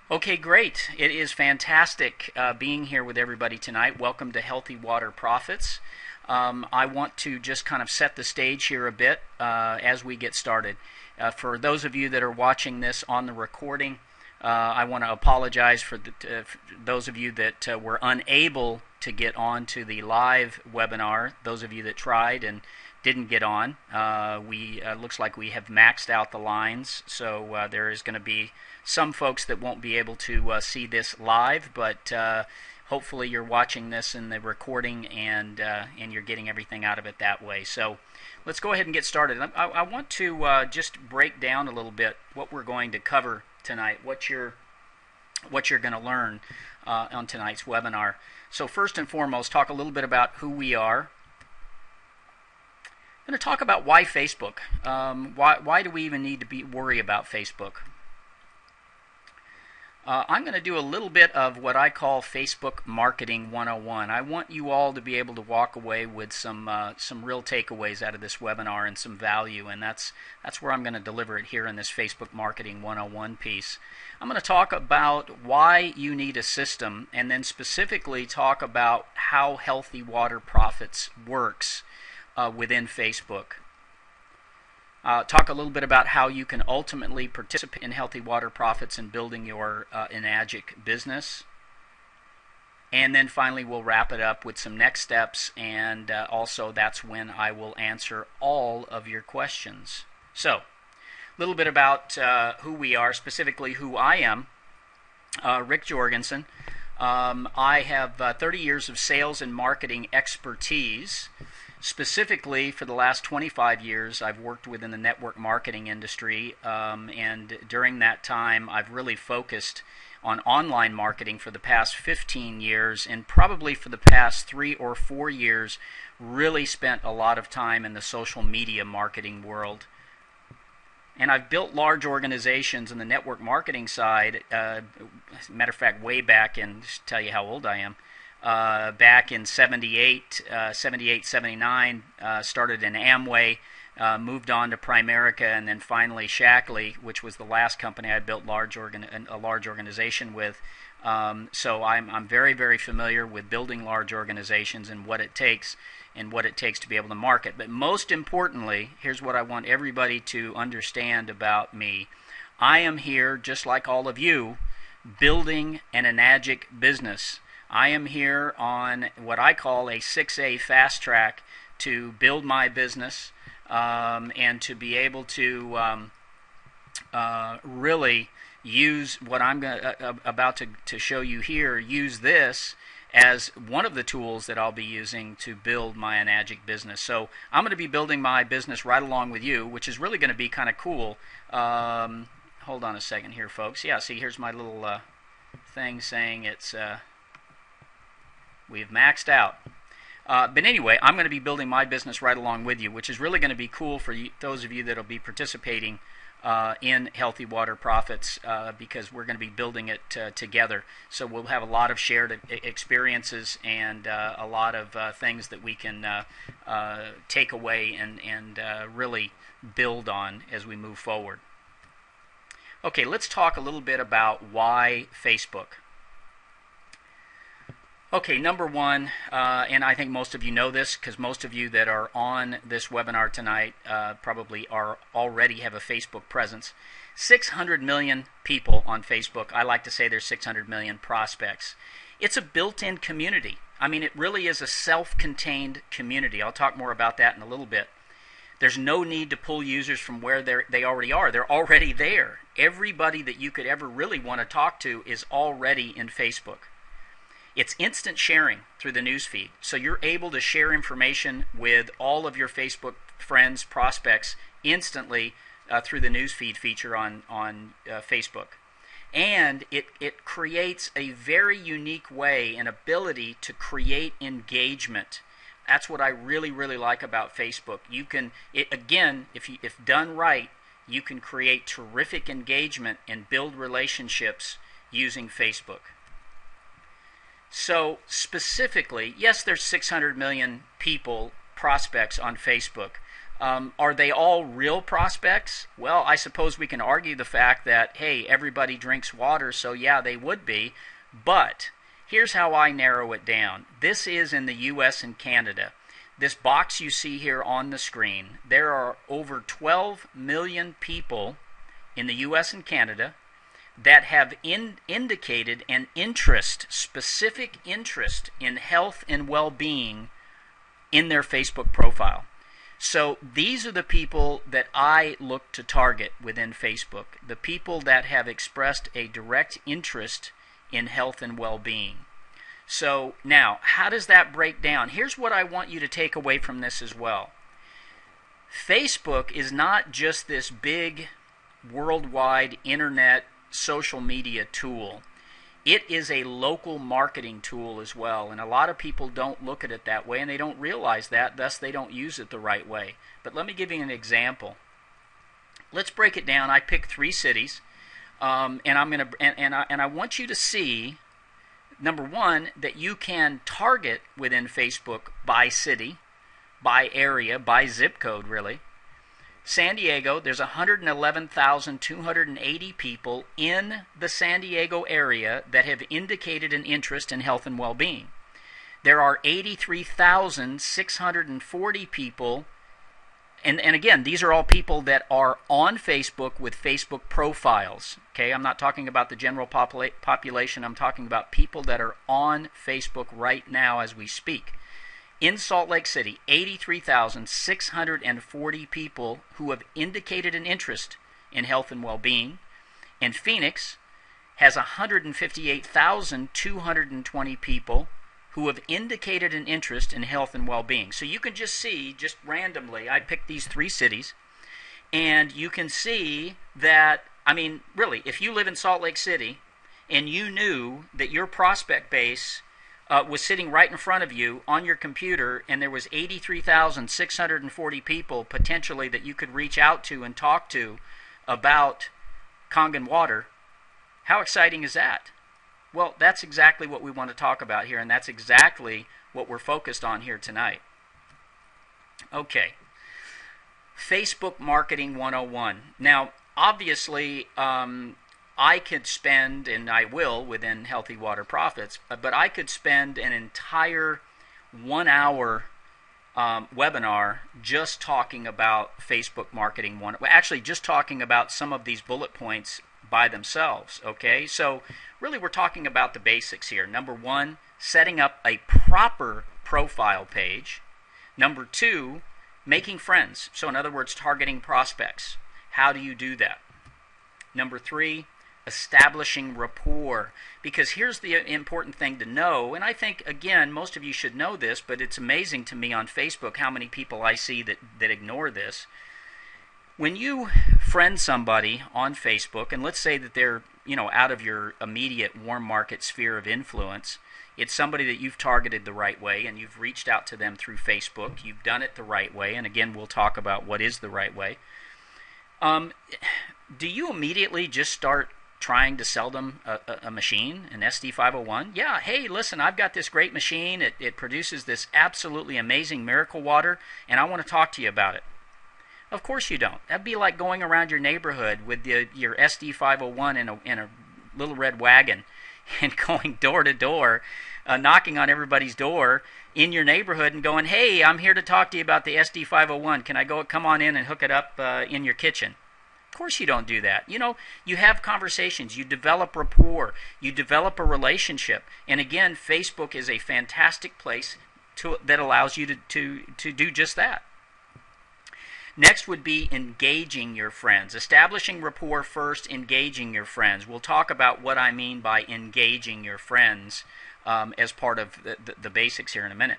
Okay, great. It is fantastic being here with everybody tonight. Welcome to Healthy Water Profits. I want to just kind of set the stage here a bit as we get started. For those of you that are watching this on the recording, I want to apologize for those of you that were unable to get on to the live webinar. Those of you that tried and didn't get on, we looks like we have maxed out the lines, so there is going to be some folks that won't be able to see this live, but hopefully you're watching this in the recording and you're getting everything out of it that way. So let's go ahead and get started. I want to just break down a little bit what we're going to cover tonight, what you're going to learn on tonight's webinar. So first and foremost, talk a little bit about who we are. I'm going to talk about why Facebook. Why do we even need to worry about Facebook? I'm going to do a little bit of what I call Facebook Marketing 101. I want you all to be able to walk away with some real takeaways out of this webinar and some value, and that's where I'm going to deliver it here in this Facebook Marketing 101 piece. I'm going to talk about why you need a system, and then specifically talk about how Healthy Water Profits works within Facebook. Talk a little bit about how you can ultimately participate in Healthy Water Profits and building your Enagic business. And then finally we'll wrap it up with some next steps, and also that's when I will answer all of your questions. So, a little bit about who we are, specifically who I am. Rick Jorgensen. I have 30 years of sales and marketing expertise. Specifically, for the last 25 years, I've worked within the network marketing industry, and during that time, I've really focused on online marketing for the past 15 years, and probably for the past 3 or 4 years, really spent a lot of time in the social media marketing world. And I've built large organizations in the network marketing side, matter of fact, way back in, just to tell you how old I am, back in 78, 79, started in Amway, moved on to Primerica, and then finally Shaklee, which was the last company I built a large organization with. So I'm very, very familiar with building large organizations and what it takes to be able to market. But most importantly, here's what I want everybody to understand about me. I am here, just like all of you, building an Enagic business. I am here on what I call a 6A fast track to build my business and to be able to really use what I'm about to show you here, use this as one of the tools that I'll be using to build my Enagic business. So I'm going to be building my business right along with you, which is really going to be kind of cool. Hold on a second here, folks. Yeah, see, here's my little thing saying it's... we've maxed out. But anyway, I'm going to be building my business right along with you, which is really going to be cool for those of you that will be participating in Healthy Water Profits because we're going to be building it together. So we'll have a lot of shared experiences and a lot of things that we can take away and really build on as we move forward. Okay, let's talk a little bit about why Facebook. Okay, number one, and I think most of you know this because most of you that are on this webinar tonight probably already have a Facebook presence. 600 million people on Facebook. I like to say there's 600 million prospects. It's a built-in community. I mean, it really is a self-contained community. I'll talk more about that in a little bit. There's no need to pull users from where they already are. They're already there. Everybody that you could ever really want to talk to is already in Facebook. It's instant sharing through the newsfeed. So you're able to share information with all of your Facebook friends, prospects, instantly through the newsfeed feature on Facebook. And it creates a very unique way, an ability to create engagement. That's what I really, really like about Facebook. You can, again, if done right, you can create terrific engagement and build relationships using Facebook. So specifically, yes, there's 600 million people, prospects on Facebook. Are they all real prospects? Well, I suppose we can argue the fact that, hey, everybody drinks water, so yeah, they would be. But here's how I narrow it down. This is in the U.S. and Canada. This box you see here on the screen, there are over 12 million people in the U.S. and Canada that have indicated an interest, specific interest in health and well-being in their Facebook profile. So these are the people that I look to target within Facebook, the people that have expressed a direct interest in health and well-being. So now, how does that break down? Here's what I want you to take away from this as well. Facebook is not just this big worldwide internet social media tool. It is a local marketing tool as well, and a lot of people don't look at it that way, and they don't realize that, thus they don't use it the right way. But let me give you an example. Let's break it down. I picked 3 cities, and I want you to see, number one, that you can target within Facebook by city, by area, by zip code, really. San Diego, there's 111,280 people in the San Diego area that have indicated an interest in health and well-being. There are 83,640 people, and again, these are all people that are on Facebook with Facebook profiles. Okay, I'm not talking about the general population. I'm talking about people that are on Facebook right now as we speak. In Salt Lake City, 83,640 people who have indicated an interest in health and well-being. And Phoenix has 158,220 people who have indicated an interest in health and well-being. So you can just see, just randomly, I picked these 3 cities, and you can see that, I mean, really, if you live in Salt Lake City and you knew that your prospect base was sitting right in front of you on your computer, and there was 83,640 people potentially that you could reach out to and talk to about Kangen water, how exciting is that? Well, that's exactly what we want to talk about here, and that's exactly what we're focused on here tonight. Okay, Facebook Marketing 101. Now, obviously, I could spend, and I will within Healthy Water Profits, but I could spend an entire 1-hour webinar just talking about Facebook Marketing 101. Actually, just talking about some of these bullet points by themselves, okay? So really we're talking about the basics here. Number 1, setting up a proper profile page. Number 2, making friends. So in other words, targeting prospects. How do you do that? Number 3, establishing rapport. Because here's the important thing to know, and I think, again, most of you should know this, but it's amazing to me on Facebook how many people I see that ignore this. When you friend somebody on Facebook, and let's say that they're, out of your immediate warm market sphere of influence, it's somebody that you've targeted the right way, and you've reached out to them through Facebook, you've done it the right way, and again, we'll talk about what is the right way. Do you immediately just start trying to sell them a machine, an SD501? Yeah, hey, listen, I've got this great machine, it produces this absolutely amazing miracle water, and I want to talk to you about it. Of course you don't. That'd be like going around your neighborhood with your SD501 in a little red wagon and going door to door, knocking on everybody's door in your neighborhood and going, hey, I'm here to talk to you about the SD501. Can I come on in and hook it up in your kitchen? Of course you don't do that. You have conversations, you develop rapport, you develop a relationship. And again, Facebook is a fantastic place that allows you to do just that. Next would be engaging your friends. Establishing rapport first, engaging your friends. We'll talk about what I mean by engaging your friends as part of the basics here in a minute.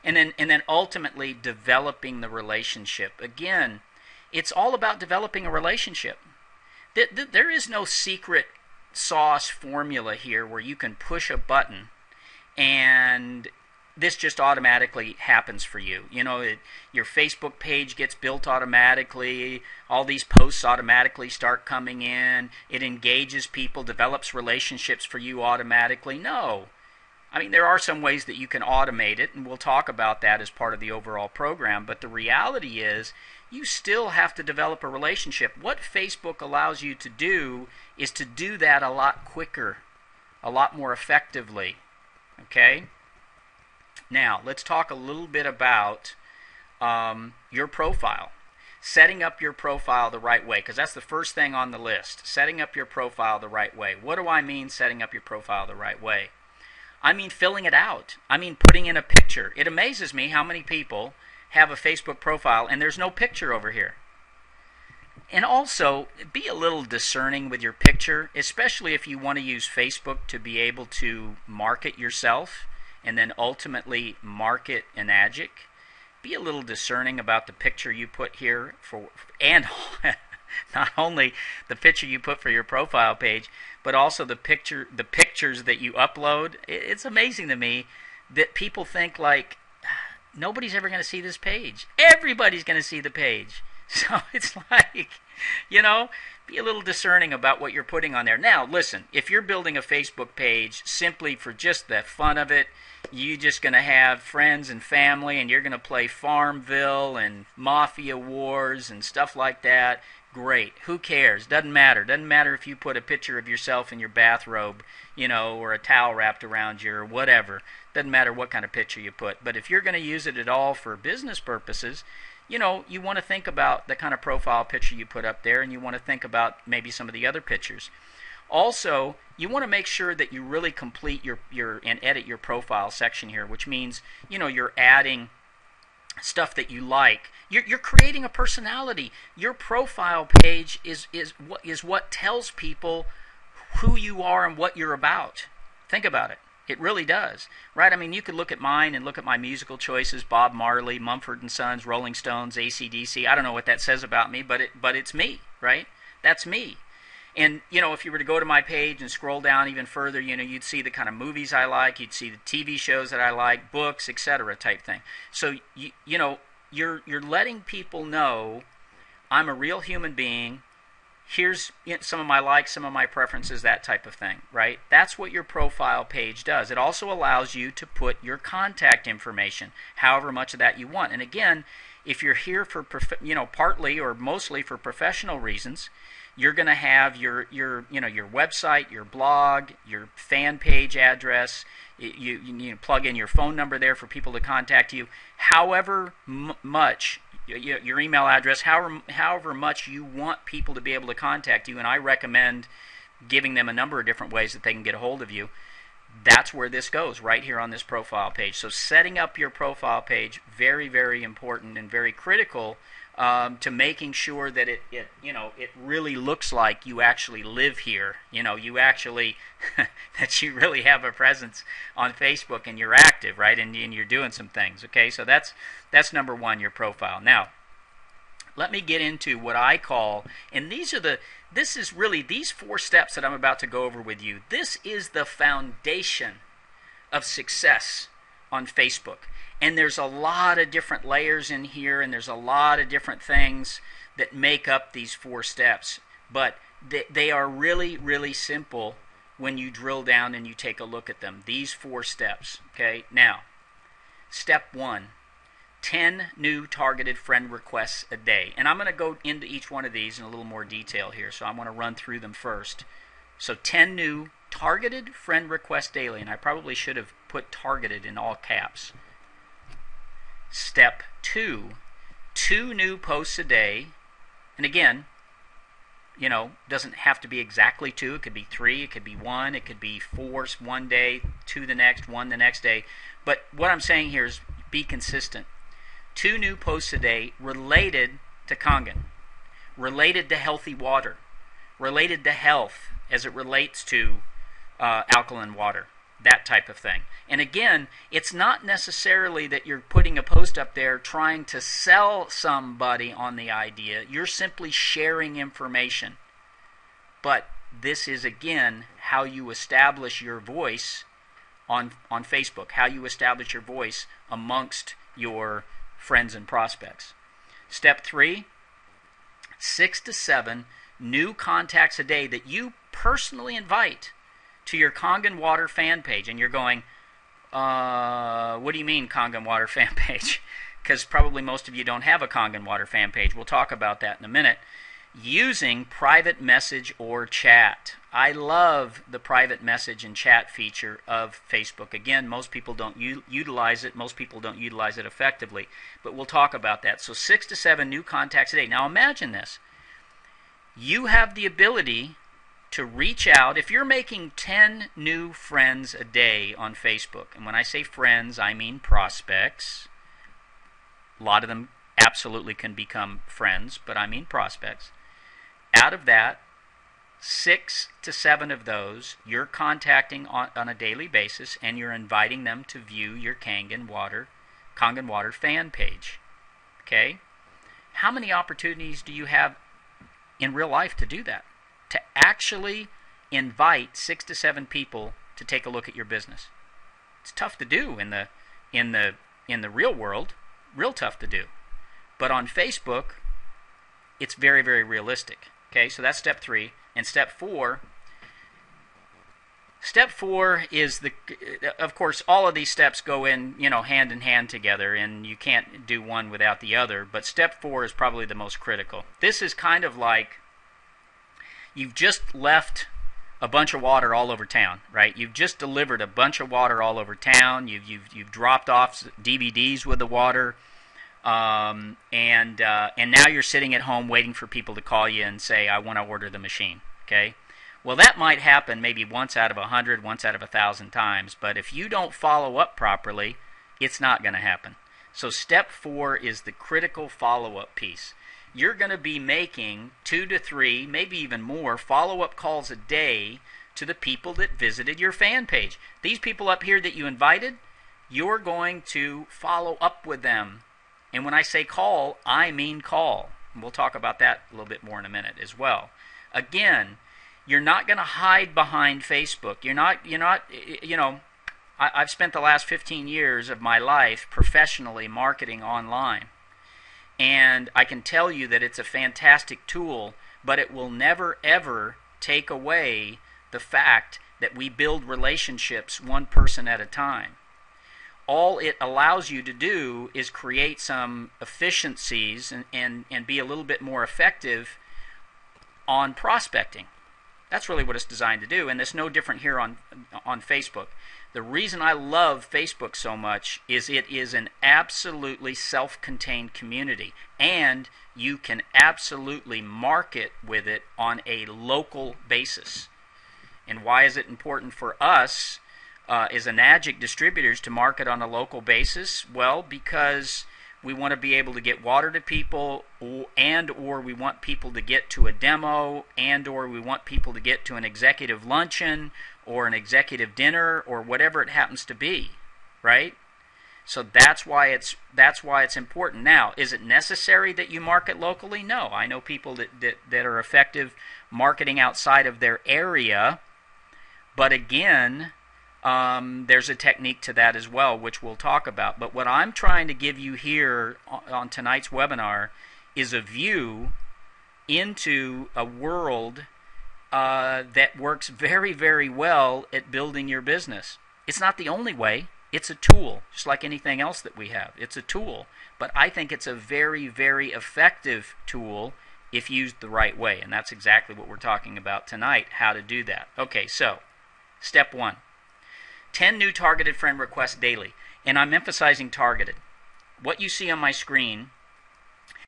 And then ultimately developing the relationship. Again, it's all about developing a relationship. There is no secret sauce formula here where you can push a button and this just automatically happens for you. Your Facebook page gets built automatically. All these posts automatically start coming in. It engages people, develops relationships for you automatically. No. I mean, there are some ways that you can automate it, and we'll talk about that as part of the overall program, but the reality is you still have to develop a relationship. What Facebook allows you to do is to do that a lot quicker, a lot more effectively. Okay? Now, let's talk a little bit about your profile. Setting up your profile the right way, because that's the first thing on the list. Setting up your profile the right way. What do I mean setting up your profile the right way? I mean filling it out. I mean putting in a picture. It amazes me how many people have a Facebook profile and there's no picture over here. And also, be a little discerning with your picture, especially if you want to use Facebook to be able to market yourself and then ultimately market Enagic. Be a little discerning about the picture you put here and not only the picture you put for your profile page, but also the pictures that you upload. It's amazing to me that people think like nobody's ever going to see this page. Everybody's going to see the page. So it's like, you know, be a little discerning about what you're putting on there. Now, listen, if you're building a Facebook page simply for just the fun of it, you're just going to have friends and family and you're going to play Farmville and Mafia Wars and stuff like that, great. Who cares? Doesn't matter. Doesn't matter if you put a picture of yourself in your bathrobe, you know, or a towel wrapped around you or whatever. Doesn't matter what kind of picture you put. But if you're going to use it at all for business purposes, you know, you want to think about the kind of profile picture you put up there, and you want to think about maybe some of the other pictures. Also, you want to make sure that you really complete your and edit your profile section here, which means, you know, you're adding stuff that you like. You're creating a personality. Your profile page is what tells people who you are and what you're about. Think about it. It really does, right? I mean, you could look at mine and look at my musical choices: Bob Marley, Mumford & Sons, Rolling Stones, AC/DC. I don't know what that says about me, but it's me, right? That's me. And, you know, if you were to go to my page and scroll down even further, you know, you'd see the kind of movies I like, you'd see the TV shows that I like, books, etc. type thing. So, you know, you're letting people know I'm a real human being. Here's some of my likes, some of my preferences, that type of thing, right? That's what your profile page does. It also allows you to put your contact information, however much of that you want. And again, if you're here for, you know, partly or mostly for professional reasons, you're going to have your website, your blog, your fan page address. You plug in your phone number there for people to contact you. However much your email address, however much you want people to be able to contact you, and I recommend giving them a number of different ways that they can get a hold of you. That's where this goes, right here on this profile page. So setting up your profile page, very, very important and very critical to making sure that it really looks like you actually live here. You know, you actually that you really have a presence on Facebook and you're active, right? And you're doing some things. Okay, so that's number one, your profile. Now, let me get into what I call, and these four steps that I'm about to go over with you. This is the foundation of success on Facebook. And there's a lot of different layers in here, and there's a lot of different things that make up these four steps. But they are really, really simple when you drill down and you take a look at them. These four steps. Okay, now, step one, 10 new targeted friend requests a day. And I'm going to go into each one of these in a little more detail here, so I'm going to run through them first. So 10 new targeted friend requests daily, and I probably should have put targeted in all caps. Step two, 2 new posts a day. And again, you know, doesn't have to be exactly 2. It could be 3, it could be 1, it could be 4 one day, 2 the next, 1 the next day. But what I'm saying here is be consistent. 2 new posts a day related to Kangen, related to healthy water, related to health as it relates to alkaline water, that type of thing. And again, it's not necessarily that you're putting a post up there trying to sell somebody on the idea. You're simply sharing information. But this is, again, how you establish your voice on Facebook, how you establish your voice amongst your friends and prospects. Step 3, 6 to 7 new contacts a day that you personally invite to your Kangen Water fan page. And you're going, What do you mean Kangen Water fan page? Because probably most of you don't have a Kangen Water fan page. We'll talk about that in a minute. Using private message or chat. I love the private message and chat feature of Facebook. Again, most people don't utilize it. Most people don't utilize it effectively. But we'll talk about that. So 6 to 7 new contacts a day. Now imagine this. You have the ability to reach out. If you're making 10 new friends a day on Facebook, and when I say friends, I mean prospects. A lot of them absolutely can become friends, but I mean prospects. Out of that, 6 to 7 of those you're contacting on a daily basis, and you're inviting them to view your Kangen Water fan page. Okay? How many opportunities do you have in real life to do that? To actually invite 6 to 7 people to take a look at your business. It's tough to do in the real world, real tough to do. But on Facebook, it's very, very realistic. Okay, so that's step 3. And step 4 is of course, all of these steps go in, hand in hand together, and you can't do one without the other. But step 4 is probably the most critical. This is kind of like you've just left a bunch of water all over town, right? You've just delivered a bunch of water all over town. You've dropped off DVDs with the water. And now you're sitting at home waiting for people to call you and say, I want to order the machine, okay? Well, that might happen maybe once out of 100, once out of 1,000 times, but if you don't follow up properly, it's not going to happen. So step 4 is the critical follow-up piece. You're going to be making 2 to 3, maybe even more, follow-up calls a day to the people that visited your fan page. These people up here that you invited, you're going to follow up with them. And when I say call, I mean call. And we'll talk about that a little bit more in a minute as well. Again, you're not going to hide behind Facebook. I've spent the last 15 years of my life professionally marketing online. And I can tell you that it's a fantastic tool, but it will never, ever take away the fact that we build relationships one person at a time. All it allows you to do is create some efficiencies and be a little bit more effective on prospecting. That's really what it's designed to do, and it's no different here on Facebook. The reason I love Facebook so much is it is an absolutely self-contained community, and you can absolutely market with it on a local basis. And why is it important for us as Enagic distributors to market on a local basis? Well, because we want to be able to get water to people, or we want people to get to a demo, or we want people to get to an executive luncheon or an executive dinner or whatever it happens to be, right? So that's why it's important. Now, is it necessary that you market locally? No. I know people that are effective marketing outside of their area, but again, there's a technique to that as well, which we'll talk about. But what I'm trying to give you here on tonight's webinar is a view into a world that works very, very well at building your business. It's not the only way. It's a tool, just like anything else that we have. It's a tool. But I think it's a very, very effective tool if used the right way. And that's exactly what we're talking about tonight, how to do that. Okay, so step 1. 10 new targeted friend requests daily. And I'm emphasizing targeted. What you see on my screen